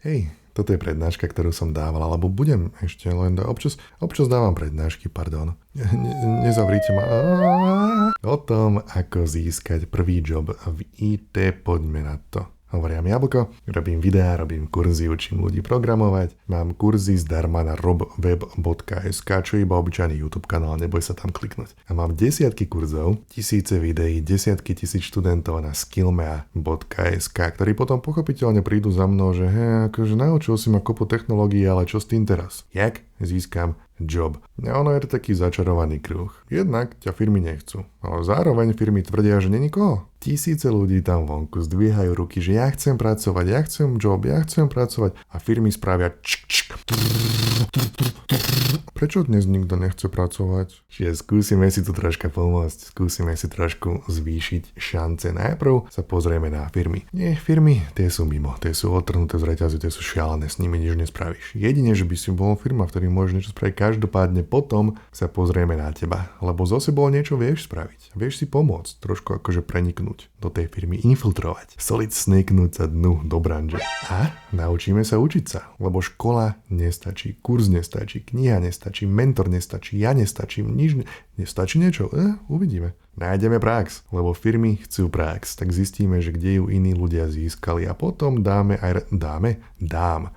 Hej, toto je prednáška, ktorú som dával, alebo budem ešte len občas dávam prednášky, pardon. Nezavrite ma. O tom, ako získať prvý job v IT, poďme na to. Hovorím Jablko, robím videá, robím kurzy, učím ľudí programovať, mám kurzy zdarma na robweb.sk, čo je iba obyčajný YouTube kanál, neboj sa tam kliknúť. A mám desiatky kurzov, tisíce videí, desiatky tisíc študentov na skillmea.sk, ktorí potom pochopiteľne prídu za mnou, že akože naučil si ma kopu technológií, ale čo s tým teraz? Jak získam job? A ono je to taký začarovaný kruh. Jednak ťa firmy nechcú, ale zároveň firmy tvrdia, že není koho. Tisíce ľudí tam vonku zdvíhajú ruky, že ja chcem pracovať, ja chcem job, ja chcem pracovať a firmy spravia Prečo dnes nikto nechce pracovať? Čiže skúsime si tu troška pomôcť, skúsime si trošku zvýšiť šance. Najprv sa pozrieme na firmy. Nie, firmy, tie sú mimo, tie sú odtrhnuté z reťazu, tie sú šialené, s nimi nič nespravíš. Jedine, že by si bol firma, v ktorej môžeš niečo spraviť, každopádne potom sa pozrieme na teba, lebo zo sebou niečo vieš spraviť. Vieš si pomôcť, trošku akože preniknúť do tej firmy, infiltrovať, solid snaknúť sa dnu do branže. A naučíme sa učiť sa, lebo škola nestačí, kurz nestačí, kniha nestačí, mentor nestačí, ja nestačím, nič nestačí niečo? Uvidíme. Nájdeme prax, lebo firmy chcú prax, tak zistíme, že kde ju iní ľudia získali a potom dám.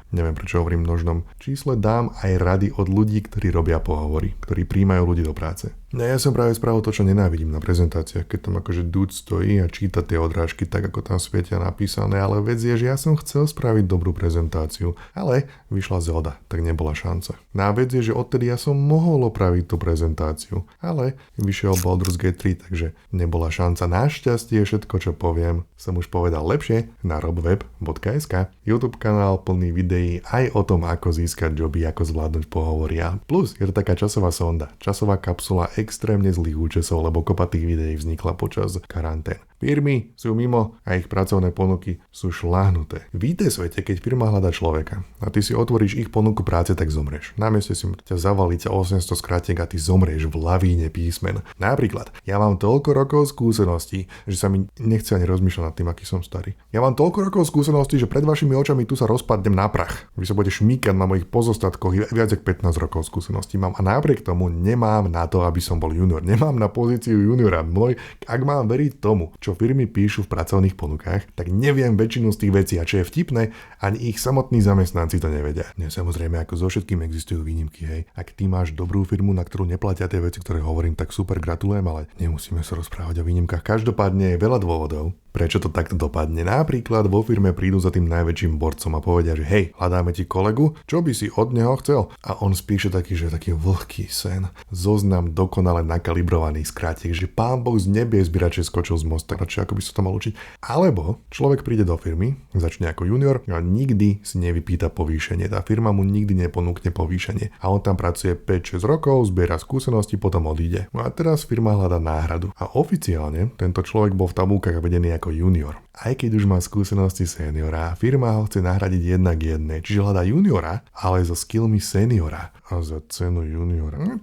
Neviem, prečo hovorím v množnom čísle, dám aj rady od ľudí, ktorí robia pohovory, ktorí príjmajú ľudí do práce. No ja som práve spravil to, čo nenávidím na prezentáciách, keď tam akože dude stojí a číta tie odrážky tak, ako tam svietia napísané, ale vec je, že ja som chcel spraviť dobrú prezentáciu, ale vyšla Zelda, tak nebola šanca. No a vec je, že odtedy ja som mohol opraviť tú prezentáciu, ale vyšiel Baldur's Gate 3, takže nebola šanca. Našťastie všetko, čo poviem, som už povedal lepšie na robweb.sk, YouTube kanál plný videí aj o tom, ako získať joby, ako zvládnuť pohovory. A plus je to taká časová sonda, časová kapsula extrémne zlých účesov, lebo kopa tých videí vznikla počas karantén. Firmy sú mimo a ich pracovné ponuky sú šláhnuté. V IT svete, keď firma hľadá človeka a ty si otvoríš ich ponuku práce, tak zomreš. Namiesto si ťa zavaliť 800 skratiek a ty zomrieš v lavíne písmen. Napríklad, ja mám toľko rokov skúseností, že sa mi nechce ani rozmýšľať nad tým, aký som starý. Ja mám toľko rokov skúseností, že pred vašimi očami tu sa rozpadnem na prach. Vy sa budete šmýkať na mojich pozostatkoch, viac ako 15 rokov skúseností mám a napriek tomu nemám na to, aby som bol junior. Nemám na pozíciu juniora. Ak mám veriť tomu, čo firmy píšu v pracovných ponukách, tak neviem väčšinu z tých vecí a čo je vtipné, ani ich samotní zamestnanci to nevedia. Samozrejme, ako so všetkým existujú výnimky, hej. Ak ty máš dobrú firmu, na ktorú neplatia tie veci, ktoré hovorím, tak super, gratulujem, ale nemusíme sa rozprávať o výnimkách. Každopádne je veľa dôvodov, prečo to takto dopadne. Napríklad vo firme prídu za tým najväčším borcom a povedia, že hej, hľadáme ti kolegu, čo by si od neho chcel? A on spíše taký vlhký sen. Zoznam dokonale nakalibrovaných skrátiek, že pán Boh z nebies by radšej skočil z mosta, radšej ako by sa to mal učiť. Alebo človek príde do firmy, začne ako junior a nikdy si nevypýta povýšenie. Tá firma mu nikdy neponúkne povýšenie. A on tam pracuje 5-6 rokov, zbiera skúsenosti, potom odíde. No a teraz firma hľadá náhradu. A oficiálne tento človek bol v tabulkách vedený ako junior. Aj keď už má skúsenosti seniora, firma ho chce nahradiť jednak jednej, čiže hľadá juniora, ale so skillmi seniora. A za cenu juniora.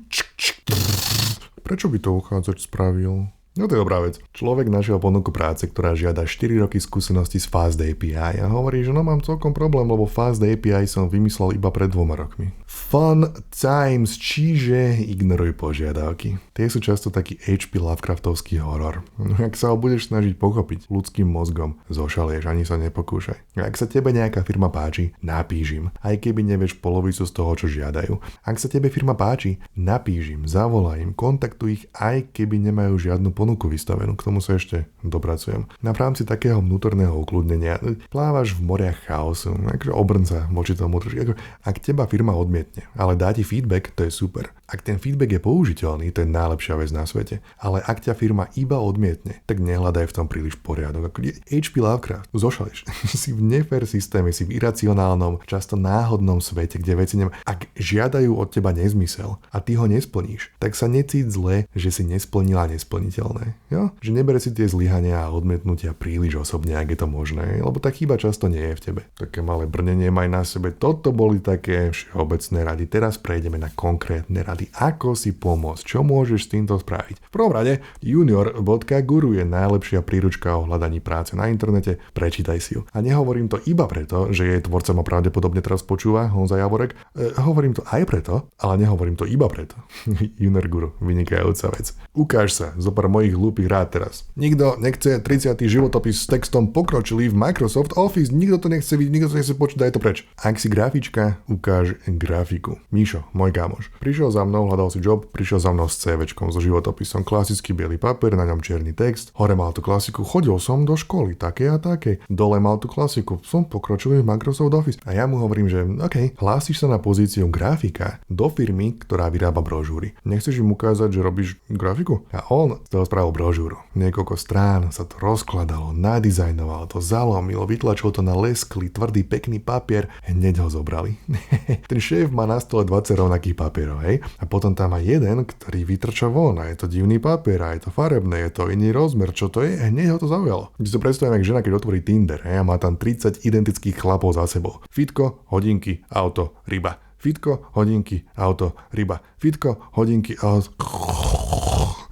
Prečo by to uchádzač spravil? No to je dobrá vec. Človek našiel ponuku práce, ktorá žiada 4 roky skúsenosti z Fast API a hovorí, že mám celkom problém, lebo Fast API som vymyslel iba pred 2 rokmi. Fun times, čiže ignoruj požiadavky. Tie sú často taký HP Lovecraftovský horor. Ak sa ho budeš snažiť pochopiť ľudským mozgom, zošalieš, ani sa nepokúšaj. Ak sa tebe nejaká firma páči, napíš im, aj keby nevieš polovicu z toho, čo žiadajú. Ak sa tebe firma páči, napíš im, zavolaj im, kontaktuj ich, aj keby nemajú žiadnu ponuku vystavenú, k tomu sa ešte dopracujem. Na v rámci takého vnútorného ukludnenia plávaš v moriach chaosu, takže obrň sa voči tomu trošku. Ak teba firma odmietne, ale dá ti feedback, to je super. Ak ten feedback je použiteľný, to je najlepšia vec na svete. Ale ak ťa firma iba odmietne, tak nehľadaj v tom príliš poriadok. Ako HP Lovecraft, zošališ. Si v nefér systéme, si v iracionálnom, často náhodnom svete, kde veci ak žiadajú od teba nezmysel a ty ho nesplníš, tak sa necíť zle, že si nesplnila nesplniteľné. priateľné. Jo? Že nebere si tie zlyhania a odmietnutia príliš osobne, ak je to možné, lebo tá chyba často nie je v tebe. Také malé brnenie maj na sebe. Toto boli také všeobecné rady. Teraz prejdeme na konkrétne rady. Ako si pomôcť? Čo môžeš s týmto spraviť? V prvom rade junior.guru je najlepšia príručka o hľadaní práce na internete. Prečítaj si ju. A nehovorím to iba preto, že jej tvorca ma pravdepodobne teraz počúva, Honza Javorek. Hovorím to aj preto, ale nehovorím to iba preto. Junior Guru, vynikajúca vec. Ukáž sa, zopár mojich hlúpych rád teraz. Nikto nechce 30. životopis s textom pokročilý v Microsoft Office, nikto to nechce vidieť, nikto to nechce počuť, daj to preč. Ak si grafička, ukáž grafiku. Míšo, môj kámoš, prišiel za mnou, hľadal si job, prišiel za mnou s CVčkom, so životopisom, klasický biely papier, na ňom čierny text, hore mal tú klasiku, chodil som do školy, také a také, dole mal tú klasiku, som pokročilý v Microsoft Office. A ja mu hovorím, že OK, hlásiš sa na pozíciu grafika do firmy, ktorá vyrába brožúry. Nechceš im ukázať, že robíš grafiku? A on z toho spravil brožúru. Niekoľko strán sa to rozkladalo, nadizajnovalo to, zalomilo, vytlačil to na lesklý, tvrdý, pekný papier, hneď ho zobrali. Ten šéf má na stole 20 rovnakých papierov, hej? A potom tam má jeden, ktorý vytrča von, a je to divný papier, a je to farebné, je to iný rozmer, čo to je, hneď ho to zaujalo. Keď si to predstavím, jak žena, keď otvorí Tinder, hej, a má tam 30 identických chlapov za sebou. Fitko, hodinky, auto, ryba. Fitko, hodinky, auto, ryba. Fitko, hodinky, auto.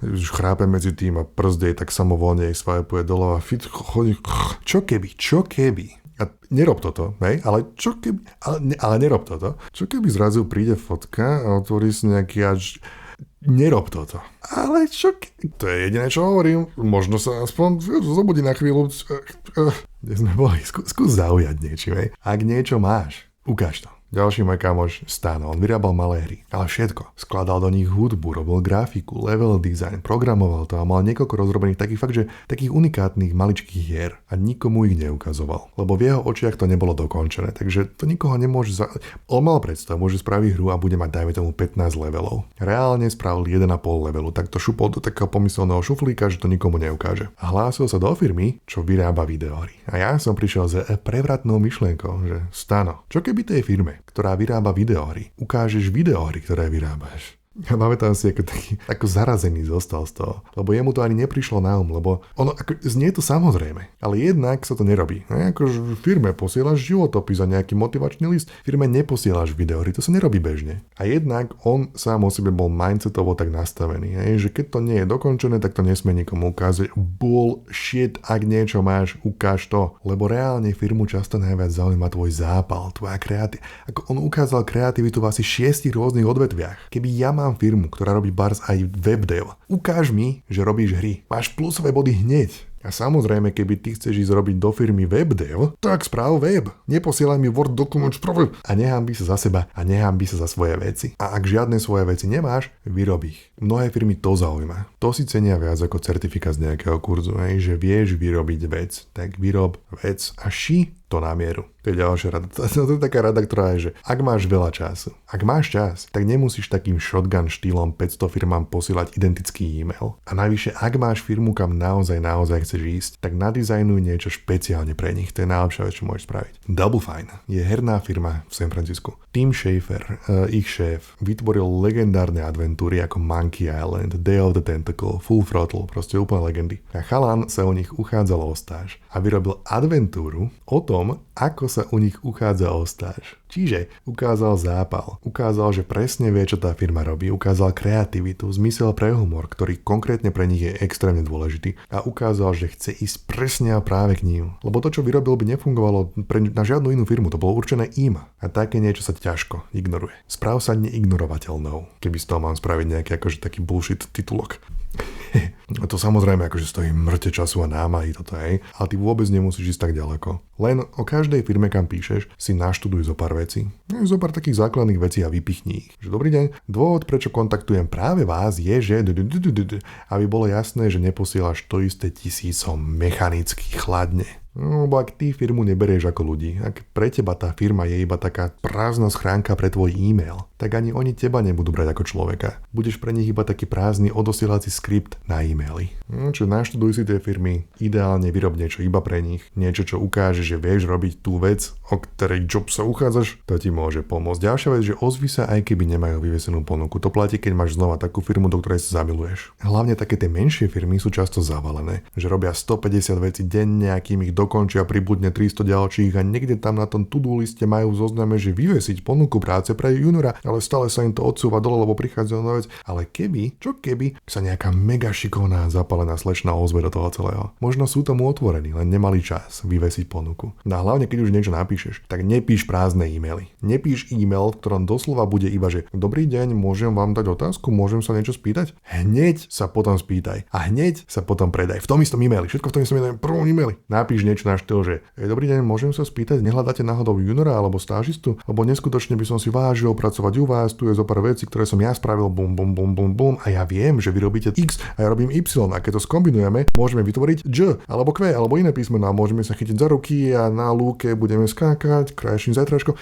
Už chrápe medzi tým a prst jej tak samovolne jej svajpuje doľava. Fitko, hodinky. Čo keby? A nerob toto, hej? Ale čo keby? Ale nerob toto. Čo keby zrazu príde fotka a otvorí si nejaký až... Nerob toto. Ale čo keby? To je jediné, čo hovorím. Možno sa aspoň zobudí na chvíľu. Kde sme boli? Skús zaujať niečím, hej? Ak niečo máš, ukáž to. Ďalší môj kamoš Stano, on vyrábal malé hry, ale všetko. Skladal do nich hudbu, robil grafiku, level design, programoval to a mal niekoľko rozrobených takých unikátnych maličkých hier a nikomu ich neukazoval, lebo v jeho očiach to nebolo dokončené, takže to nikoho nemôže On mal predstavu, že spraví hru a bude mať dajme tomu 15 levelov. Reálne spravil 1,5 levelu, tak to šupol do takého pomyselného šuflíka, že to nikomu neukáže. A hlásil sa do firmy, čo vyrába videohry. A ja som prišiel s prevratnou myšlienkou, že Stano, čo keby tej firme, ktorá vyrába videohry, ukážeš videohry, ktoré vyrábaš. Ja pamätám si, ako zarazený zostal z toho, lebo jemu to ani neprišlo na lebo ono, znie to samozrejme, ale jednak sa to nerobí. Akože v firme posielaš životopis a nejaký motivačný list, v firme neposielaš videohry, to sa nerobí bežne. A jednak on sám o sebe bol mindsetovo tak nastavený, že keď to nie je dokončené, tak to nesmie nikomu ukázať. Bullshit, ak niečo máš, ukáž to, lebo reálne firmu často najviac zaujíma tvoj zápal, tvoja kreativita. Ako on ukázal kreativitu v asi 6 rôznych odvetviach. Keby ja mám firmu, ktorá robí bars aj webdev. Ukáž mi, že robíš hry. Máš plusové body hneď. A samozrejme, keby ty chceš ísť robiť do firmy webdev, tak správ web. Neposielaj mi Word dokument a nehanbi sa za seba a nehanbi sa za svoje veci. A ak žiadne svoje veci nemáš, vyrob ich. Mnohé firmy to zaujíma. To si cenia viac ako certifikát z nejakého kurzu, že vieš vyrobiť vec. Tak vyrob vec a ši to na mieru. To je ďalšia rada. To je taká rada, ktorá je, že ak máš veľa času, ak máš čas, tak nemusíš takým shotgun štýlom 500 firmám posielať identický e-mail. A navyše, ak máš firmu, kam naozaj chceš ísť, tak nadizajnuj niečo špeciálne pre nich. To je najlepšia vec, čo môžeš spraviť. Double Fine je herná firma v San Francisku. Tim Schafer, ich šéf, vytvoril legendárne adventúry ako Monkey Island, Day of the Tentacle, Full Throttle, proste úplne legendy. A chalan sa u nich uchádzal o stáž a vyrobil adventúru o tom, ako sa u nich uchádza o stáž. Čiže ukázal zápal, ukázal, že presne vie, čo tá firma robí, ukázal kreativitu, zmysel pre humor, ktorý konkrétne pre nich je extrémne dôležitý a ukázal, že chce ísť presne a práve k ním. Lebo to, čo vyrobil, by nefungovalo na žiadnu inú firmu, to bolo určené im. A také niečo sa ťažko ignoruje. Správ sa neignorovateľnou, keby z toho mám spraviť nejaký akože taký bullshit titulok. A to samozrejme akože stojí mŕte času a námahy toto, hej, ale ty vôbec nemusíš ísť tak ďaleko. Len o každej firme, kam píšeš, si naštuduj zo pár vecí. Zo pár takých základných vecí a vypichni ich. Že dobrý deň, dôvod, prečo kontaktujem práve vás je, že aby bolo jasné, že neposielaš to isté tisícom mechanicky chladne. No, lebo ak ty firmu neberieš ako ľudí, ak pre teba tá firma je iba taká prázdna schránka pre tvoj e-mail, tak ani oni teba nebudú brať ako človeka. Budeš pre nich iba taký prázdny odosielací skript na e-maily. Čiže naštuduj si tie firmy, ideálne vyrob niečo iba pre nich, niečo, čo ukáže, že vieš robiť tú vec, o ktorej job sa uchádzaš, to ti môže pomôcť. Ďalšia vec, že ozvi sa, aj keby nemajú vyvesenú ponuku. To platí, keď máš znova takú firmu, do ktorej sa zamiluješ. Hlavne také tie menšie firmy sú často zavalené, že robia 150 vecí denne, akým ich dokončia, pribudne 300 ďalších a niekde tam na tom to-do liste majú v zozname, že vyvesiť ponuku práce pre juniora, ale stále sa im to odsúva dole, lebo prichádzajú na vec. Ale čo keby sa nejaká mega šikovná zapálená slečna ozve do toho celého. Možno sú tomu otvorení, len nemali čas vyvesiť ponuku. No a hlavne, keď už niečo napíšeš, tak nepíš prázdne e-maily. Nepíš e-mail, v ktorom doslova bude iba, že dobrý deň, môžem vám dať otázku, môžem sa niečo spýtať? Hneď sa potom spýtaj a hneď sa potom predaj. V tom istom e-maili, všetko v tom istom e-maili, prvom e-maili. Napíš niečo na štýl, že dobrý deň, môžem sa spýtať, nehľadáte náhodou juniora alebo stážistu, lebo neskutočne by som si vážil pracovať u vás, tu je zo pár vecí, ktoré som ja spravil, bum a ja viem, že vy robíte X a ja robím Y a keď to skombinujeme, môžeme vytvoriť J alebo Q alebo iné písmeno a môžeme sa chytiť za ruky a na lúke budeme skákať krajším zajtražkom.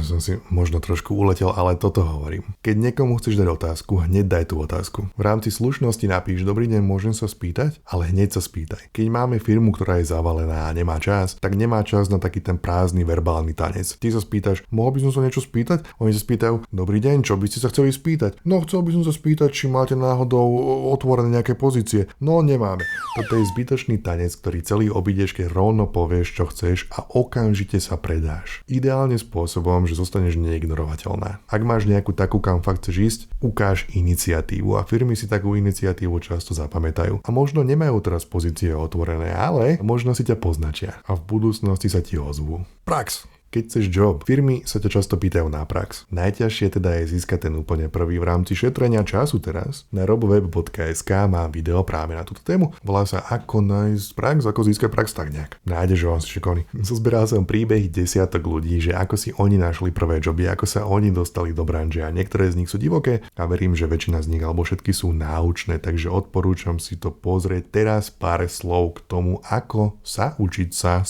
Som si možno trošku uletel, ale toto hovorím. Keď niekomu chceš dať otázku, hneď daj tú otázku. V rámci slušnosti napíš, dobrý deň, môžem sa spýtať, ale hneď sa spýtaj. Keď máme firmu, ktorá je zavalená a nemá čas, tak nemá čas na taký ten prázdny verbálny tanec. Ty sa spýtaš, mohol by som sa niečo spýtať? Oni sa spýtajú, dobrý deň, čo by ste sa chceli spýtať? No, chcel by som sa spýtať, či máte náhodou otvorené nejaké pozície. No, nemáme. Toto je zbytočný tanec, ktorý celý obídeš, keď rovno povieš, čo chceš a okamžite sa predáš. Ideálne spôsobom, že zostaneš neignorovateľná. Ak máš nejakú takú, kam fakt chceš ísť, ukáž iniciatívu a firmy si takú iniciatívu často zapamätajú. A možno nemajú teraz pozície otvorené, ale možno si ťa poznačia a v budúcnosti sa ti ozvú. Prax. Keď chceš job, firmy sa ťa často pýtajú na prax. Najťažšie teda je získať ten úplne prvý v rámci šetrenia času teraz. Na roboweb.sk mám video práve na túto tému. Volá sa Ako nájsť prax, ako získať prax, tak nejak. Nájdeš ho, si šikovný. Zozberal som príbehy desiatok ľudí, že ako si oni našli prvé joby, ako sa oni dostali do branže a niektoré z nich sú divoké a verím, že väčšina z nich alebo všetky sú náučné, takže odporúčam si to pozrieť. Teraz pár slov k tomu, ako sa učiť sa.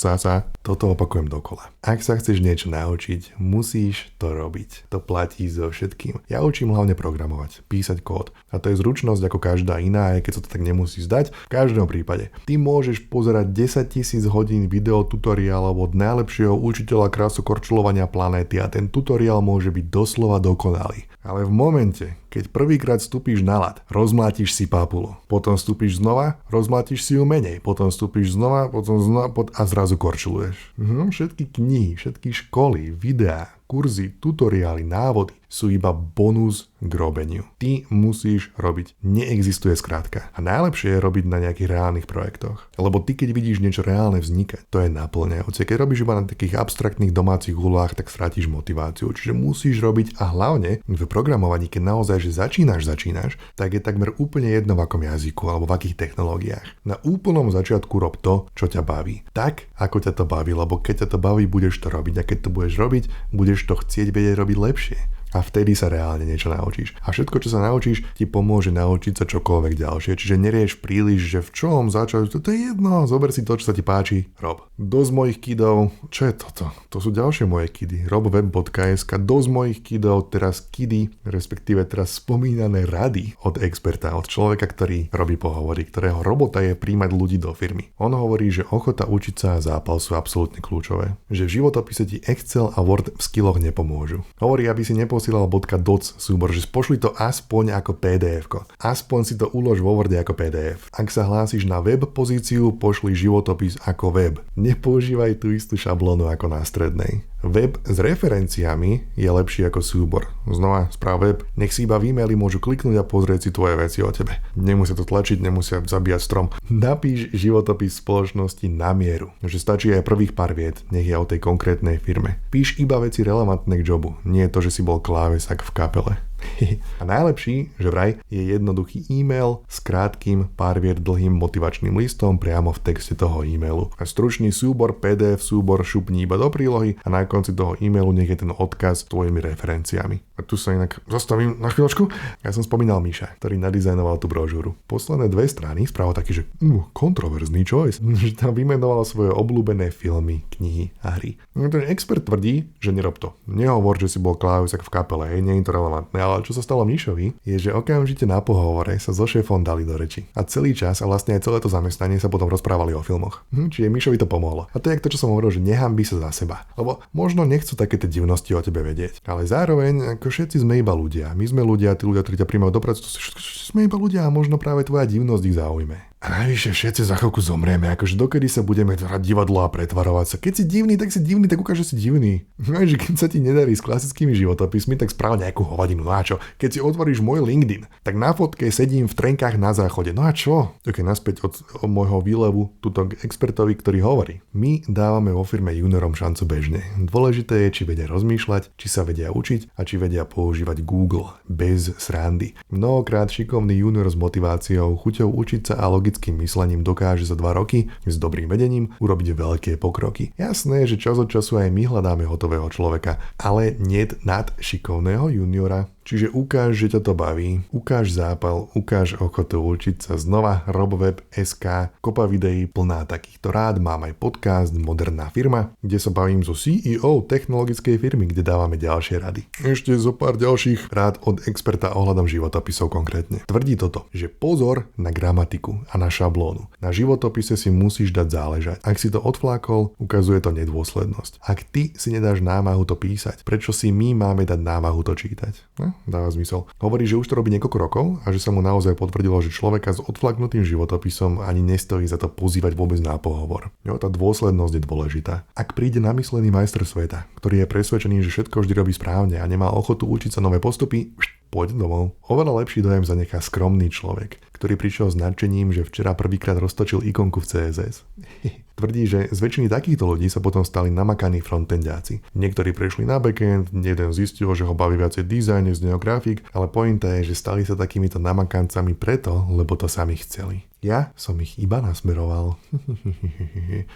Toto opakujem dokola. Ak sa chceš niečo naučiť, musíš to robiť. To platí so všetkým. Ja učím hlavne programovať, písať kód. A to je zručnosť ako každá iná, aj keď sa to tak nemusí zdať. V každom prípade. Ty môžeš pozerať 10 000 hodín videotutoriálov od najlepšieho učiteľa krásokorčulovania planéty a ten tutoriál môže byť doslova dokonalý. Ale v momente, keď prvýkrát vstúpiš na ľad, rozmlátiš si papulu. Potom vstúpiš znova, rozmlátiš si ju menej. Potom vstúpiš znova, a zrazu korčuluješ. Všetky knihy, všetky školy, videá, kurzy, tutoriály, návody sú iba bonus k robeniu. Ty musíš robiť. Neexistuje skrátka. A najlepšie je robiť na nejakých reálnych projektoch. Lebo ty, keď vidíš niečo reálne vznikať, to je naplňajúce. Keď robíš iba na takých abstraktných domácich úlohách, tak strátiš motiváciu. Čiže musíš robiť a hlavne v programovaní, keď naozaj že začínaš, tak je takmer úplne jedno v akom jazyku alebo v akých technológiách. Na úplnom začiatku rob to, čo ťa baví. Tak, ako ťa to baví, lebo keď ťa to baví, budeš to robiť. A keď to budeš robiť, budeš to chcieť vedieť robiť lepšie. A vtedy sa reálne niečo naučíš. A všetko, čo sa naučíš, ti pomôže naučiť sa čokoľvek ďalšie. Čiže nerieš príliš, že v čom začať, to je jedno, zober si to, čo sa ti páči, rob. Dosť mojich kidov, čo je toto? To sú ďalšie moje kidy. roboweb.sk, dosť mojich kidov, teraz kidy, respektíve teraz spomínané rady od experta, od človeka, ktorý robí pohovory, ktorého robota je príjmať ľudí do firmy. On hovorí, že ochota učiť sa a zápal sú absolútne kľúčové. Že v životopise ti Excel a Word v skilloch nepomôžu. Hovorí, aby si neposielal .doc súbor, že pošli to aspoň ako PDF-ko. Aspoň si to ulož vo Worde ako PDF. Ak sa hlásiš na web pozíciu, pošli životopis ako web. Nepoužívaj tú istú šablónu ako na strednej. Web s referenciami je lepší ako súbor. Znova, správ web, nech si iba v e-maili môžu kliknúť a pozrieť si tvoje veci o tebe. Nemusia to tlačiť, nemusia zabíjať strom. Napíš životopis spoločnosti na mieru. Že stačí aj prvých pár viet, nech je o tej konkrétnej firme. Píš iba veci relevantné k jobu, nie je to, že si bol klávesak v kapele. A najlepší, že vraj, je jednoduchý e-mail s krátkým, pár viet dlhým motivačným listom priamo v texte toho e-mailu. A stručný súbor PDF, súbor šupni iba do prílohy a na konci toho e-mailu nech je ten odkaz s tvojimi referenciami. A tu sa inak zastavím na chvíľočku. Ja som spomínal Míša, ktorý nadizajnoval tú brožúru. Posledné 2 strany spravil taký, že kontroverzný choice, že tam vymenoval svoje obľúbené filmy, knihy a hry. Ten expert tvrdí, že nerob to. Nehovor, že si bol Klaus v kapele, nie je to relevantné, ale čo sa stalo Míšovi, je, že okamžite na pohovore sa so šéfom dali do reči. A celý čas a vlastne aj celé to zamestnanie sa potom rozprávali o filmoch. Čiže Míšovi to pomohlo. A to je to, čo som hovoril, že nehanbí sa za seba. Lebo možno nechcú také tie divnosti o tebe vedieť. Ale zároveň, ako všetci sme iba ľudia. My sme ľudia, tí ľudia, ktorí ťa príjmajú do práce, sme iba ľudia a možno práve tvoja divnosť ich zaujme. A najvyššie všetci za chvíľku zomrieme, akože dokedy sa budeme hrať divadlo a pretvarovať sa. Keď si divný, tak ukáže si divný. No že keď sa ti nedarí s klasickými životopismi, tak správ nejakú hovadinu. No a čo? Keď si otvoríš môj LinkedIn, tak na fotke sedím v trenkách na záchode. No a čo? Ok, naspäť od môjho výlevu tuto expertovi, ktorý hovorí. My dávame vo firme juniorom šancu bežne. Dôležité je, či vedia rozmýšľať, či sa vedia učiť a či vedia používať Google bez srandy. Mnohokrát šikovný junior s motiváciou, chuťou učiť sa a logickým myslením dokáže za 2 roky s dobrým vedením urobiť veľké pokroky. Jasné, že čas od času aj my hľadáme hotového človeka, ale niet nad šikovného juniora. Čiže ukáž, že ťa to baví, ukáž zápal, ukáž ochotu učiť sa znova. RobWeb.sk, kopa videí plná takýchto rád, mám aj podcast Moderná firma, kde sa bavím so CEO technologickej firmy, kde dávame ďalšie rady. Ešte zo pár ďalších rád od experta ohľadom životopisov konkrétne. Tvrdí toto, že pozor na gramatiku a na šablónu. Na životopise si musíš dať záležať. Ak si to odflákol, ukazuje to nedôslednosť. Ak ty si nedáš námahu to písať, prečo si my máme dať námahu to čítať? Dáva zmysel. Hovorí, že už to robí niekoľko rokov a že sa mu naozaj potvrdilo, že človeka s odflaknutým životopisom ani nestojí za to pozývať vôbec na pohovor. Jo, tá dôslednosť je dôležitá. Ak príde namyslený majster sveta, ktorý je presvedčený, že všetko vždy robí správne a nemá ochotu učiť sa nové postupy, poď domov. Oveľa lepší dojem zanechá skromný človek, ktorý prišiel s nadšením, že včera prvýkrát roztočil ikonku v CSS. Tvrdí, že z väčšiny takýchto ľudí sa potom stali namakaní frontendiáci. Niektorí prešli na backend, jeden zistil, že ho baví viacej dizajn než grafik, ale pointa je, že stali sa takýmito namakancami preto, lebo to sami chceli. Ja som ich iba nasmeroval.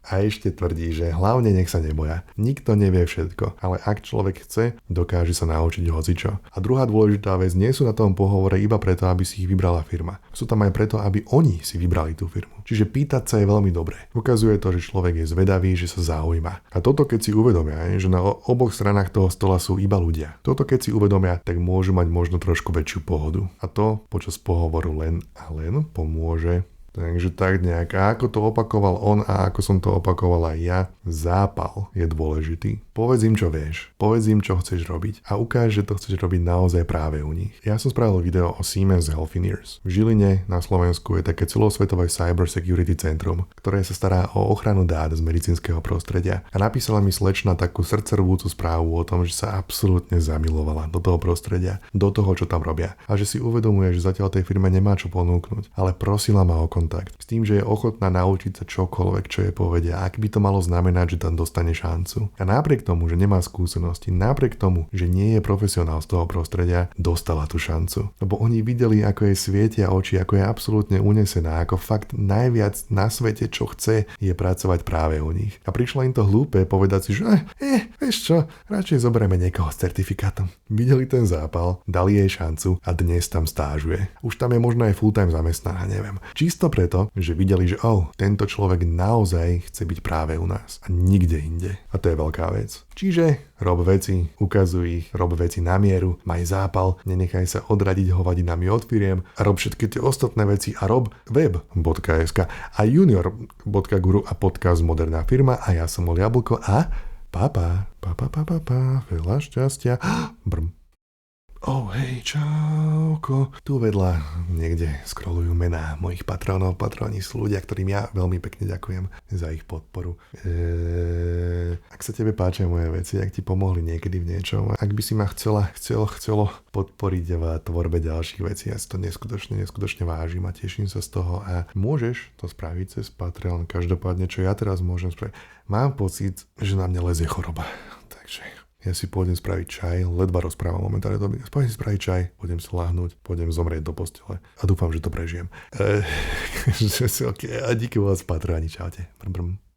A ešte tvrdí, že hlavne nech sa neboja. Nikto nevie všetko, ale ak človek chce, dokáže sa naučiť hocičo. A druhá dôležitá vec, nie sú na tom pohovore iba preto, aby si ich vybrala firma. Sú tam aj preto, aby oni si vybrali tú firmu. Čiže pýtať sa je veľmi dobré. Ukazuje to, že človek je zvedavý, že sa zaujíma. A toto keď si uvedomia, že na oboch stranách toho stola sú iba ľudia. Toto keď si uvedomia, tak môžu mať možno trošku väčšiu pohodu. A to počas pohovoru len a len pomôže. Takže tak nejak, a ako to opakoval on a ako som to opakoval aj ja, zápal je dôležitý. Povedz im, čo vieš, povedz im, čo chceš robiť a ukáž, že to chceš robiť naozaj práve u nich. Ja som spravil video o Siemens Healthineers. V Žiline na Slovensku je také celosvetové cyber security centrum, ktoré sa stará o ochranu dát z medicínskeho prostredia. A napísala mi slečna takú srdcervúcu správu o tom, že sa absolútne zamilovala do toho prostredia, do toho, čo tam robia. A že si uvedomuje, že zatiaľ tej firme nemá čo ponúknuť, ale prosila ma o kontakt. S tým, že je ochotná naučiť sa čokoľvek, čo jej povedia, ak by to malo znamenať, že tam dostane šancu. A napriek tomu, že nemá skúsenosti, napriek tomu, že nie je profesionál z toho prostredia, dostala tú šancu. Lebo oni videli, ako jej svietia oči, ako je absolútne unesená, ako fakt najviac na svete, čo chce, je pracovať práve u nich. A prišlo im to hlúpe povedať si, že vieš čo, radšej zoberieme niekoho s certifikátom. Videli ten zápal, dali jej šancu a dnes tam stážuje. Už tam je možno aj full-time zamestnaná, neviem. Čisto preto, že videli, že tento človek naozaj chce byť práve u nás a nikde inde. A to je veľká vec. Čiže rob veci, ukazuj ich, rob veci na mieru, maj zápal, nenechaj sa odradiť hovadinami od firiem a rob všetky tie ostatné veci a rob web.sk a junior.guru a podcast Moderná firma a ja som bol Jablko a papa, veľa šťastia. Brm. Hej, čauko. Tu vedľa niekde scrollujú mená mojich patronov. Patroni sú ľudia, ktorým ja veľmi pekne ďakujem za ich podporu. Ak sa tebe páčia moje veci, ak ti pomohli niekedy v niečom, ak by si ma chcelo podporiť v tvorbe ďalších vecí, ja si to neskutočne vážim a teším sa z toho a môžeš to spraviť cez Patreon. Každopádne, čo ja teraz môžem spraviť, mám pocit, že na mňa lezie choroba. Takže Ja si pôjdem spraviť čaj, ledva rozprávam momentálne to. Pôjdem si spraviť čaj, pôjdem sa láhnuť, pôjdem zomrieť do postele a dúfam, že to prežijem. Okay, a díky vás, Patrani, čaute. Brum, brum.